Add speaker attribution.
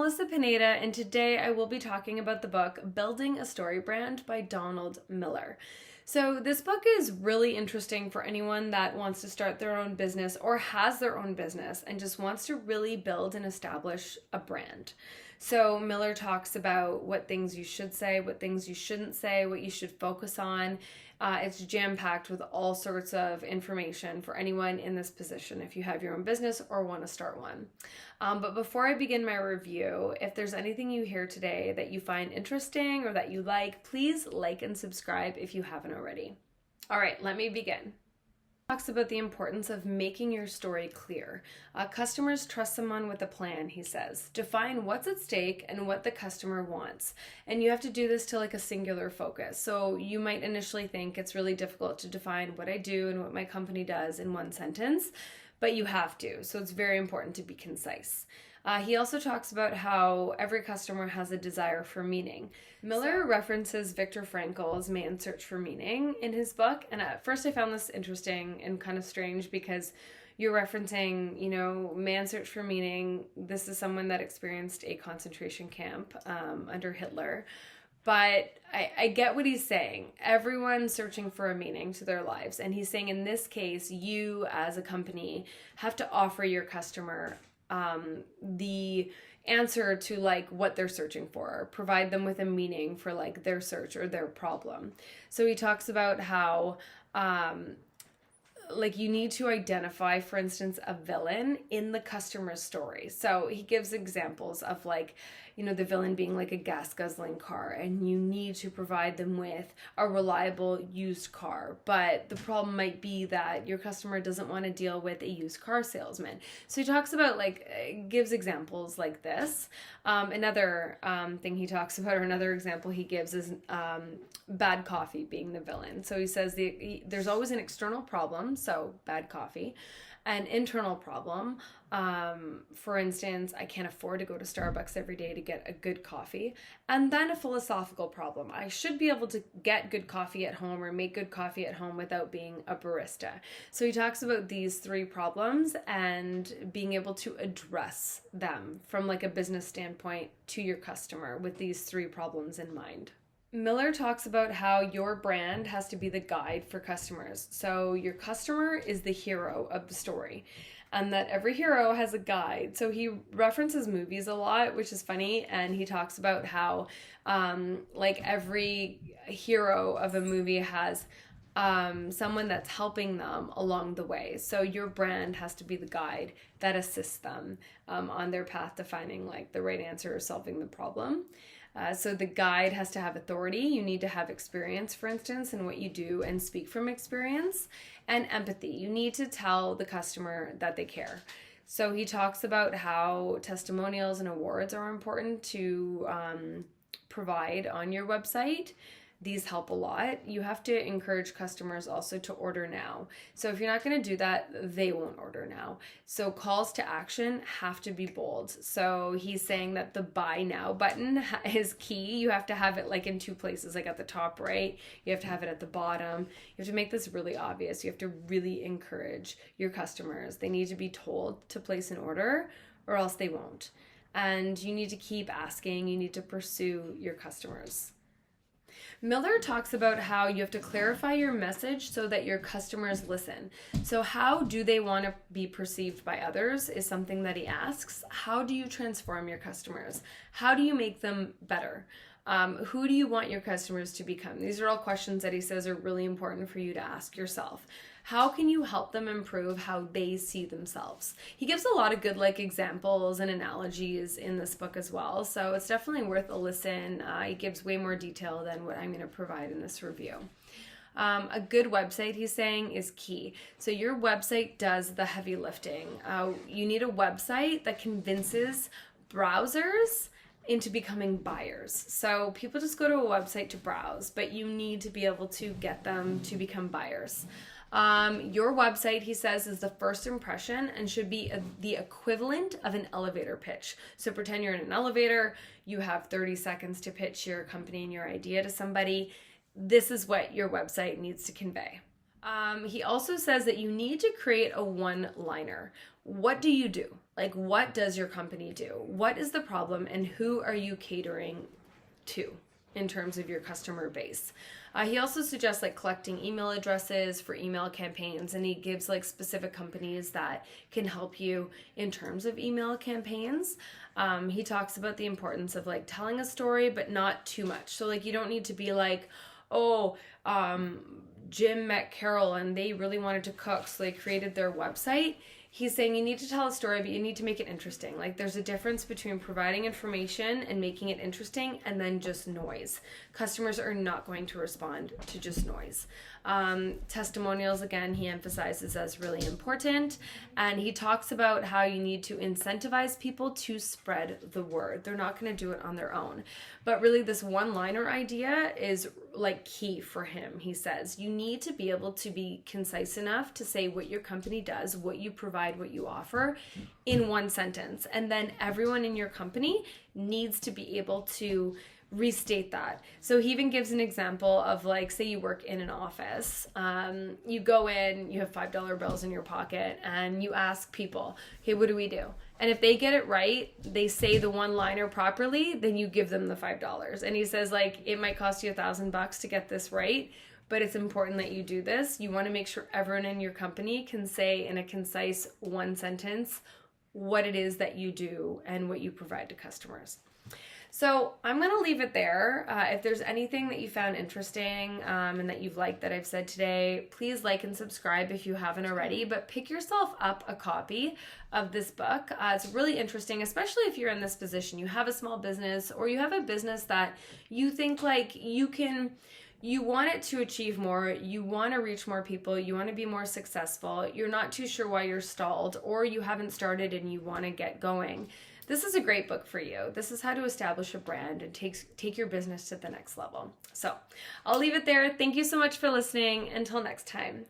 Speaker 1: Melissa Pineda, and today I will be talking about the book Building a Story Brand by Donald Miller. So, this book is really interesting for anyone that wants to start their own business or has their own business and just wants to really build and establish a brand. So, Miller talks about what things you should say, what things you shouldn't say, what you should focus on. It's jam-packed with all sorts of information for anyone in this position if you have your own business or want to start one. But before I begin my review, if there's anything you hear today that you find interesting or that you like, please like and subscribe if you haven't already. All right, let me begin. Talks about the importance of making your story clear. Customers trust someone with a plan, he says. Define what's at stake and what the customer wants. And you have to do this to like a singular focus. So you might initially think it's really difficult to define what I do and what my company does in one sentence, but you have to. So it's very important to be concise. He also talks about how every customer has a desire for meaning. Miller references Viktor Frankl's Man's Search for Meaning in his book. And at first I found this interesting and kind of strange because you're referencing, Man's Search for Meaning. This is someone that experienced a concentration camp under Hitler. But I get what he's saying. Everyone's searching for a meaning to their lives. And he's saying in this case, you as a company have to offer your customer the answer to like what they're searching for, provide them with a meaning for like their search or their problem. So he talks about how you need to identify, for instance, a villain in the customer's story. So he gives examples of the villain being like a gas guzzling car, and you need to provide them with a reliable used car. But the problem might be that your customer doesn't want to deal with a used car salesman. So he talks about gives examples like this. Another thing he talks about, or another example he gives is bad coffee being the villain. So he says there's always an external problem, so bad coffee, an internal problem. For instance, I can't afford to go to Starbucks every day to get a good coffee. And then a philosophical problem. I should be able to get good coffee at home or make good coffee at home without being a barista. So he talks about these three problems and being able to address them from like a business standpoint to your customer with these three problems in mind. Miller talks about how your brand has to be the guide for customers. So your customer is the hero of the story, and that every hero has a guide. So he references movies a lot, which is funny, and he talks about how every hero of a movie has someone that's helping them along the way. So your brand has to be the guide that assists them on their path to finding the right answer or solving the problem. So the guide has to have authority. You need to have experience, for instance, in what you do and speak from experience, and empathy. You need to tell the customer that they care. So he talks about how testimonials and awards are important to provide on your website. These help a lot. You have to encourage customers also to order now. So if you're not going to do that, they won't order now. So calls to action have to be bold. So he's saying that the buy now button is key. You have to have it in two places, at the top right. You have to have it at the bottom. You have to make this really obvious. You have to really encourage your customers. They need to be told to place an order or else they won't. And you need to keep asking. You need to pursue your customers. Miller talks about how you have to clarify your message so that your customers listen. So how do they want to be perceived by others is something that he asks. How do you transform your customers? How do you make them better? Who do you want your customers to become? These are all questions that he says are really important for you to ask yourself. How can you help them improve how they see themselves? He gives a lot of good examples and analogies in this book as well, so it's definitely worth a listen. He gives way more detail than what I'm going to provide in this review. A good website, he's saying, is key. So your website does the heavy lifting. You need a website that convinces browsers into becoming buyers. So people just go to a website to browse, but you need to be able to get them to become buyers. Your website, he says, is the first impression and should be the equivalent of an elevator pitch. So pretend you're in an elevator, you have 30 seconds to pitch your company and your idea to somebody. This is what your website needs to convey. He also says that you need to create a one-liner. What do you do? Like, what does your company do? What is the problem, and who are you catering to in terms of your customer base? He also suggests like collecting email addresses for email campaigns, and he gives like specific companies that can help you in terms of email campaigns. He talks about the importance of like telling a story, but not too much. So like you don't need to be like, oh, Jim met Carol and they really wanted to cook, so they created their website. He's saying you need to tell a story, but you need to make it interesting. Like there's a difference between providing information and making it interesting and then just noise. Customers are not going to respond to just noise. Testimonials, again, he emphasizes as really important. And he talks about how you need to incentivize people to spread the word. They're not going to do it on their own. But really this one-liner idea is like key for him. He says you need to be able to be concise enough to say what your company does, what you provide, what you offer in one sentence. And then everyone in your company needs to be able to restate that. So he even gives an example of like, say you work in an office, you go in, you have $5 bills in your pocket, and you ask people, hey, what do we do? And if they get it right, they say the one-liner properly, then you give them the $5. And he says like, it might cost you $1,000 to get this right, but it's important that you do this. You want to make sure everyone in your company can say in a concise one sentence what it is that you do and what you provide to customers. So I'm going to leave it there. If there's anything that you found interesting and that you've liked that I've said today, please like and subscribe if you haven't already, but pick yourself up a copy of this book. It's really interesting, especially if you're in this position. You have a small business or you have a business that you think like you want it to achieve more, you want to reach more people, you want to be more successful, you're not too sure why you're stalled, or you haven't started and you want to get going. This is a great book for you. This is how to establish a brand and take your business to the next level. So I'll leave it there. Thank you so much for listening. Until next time.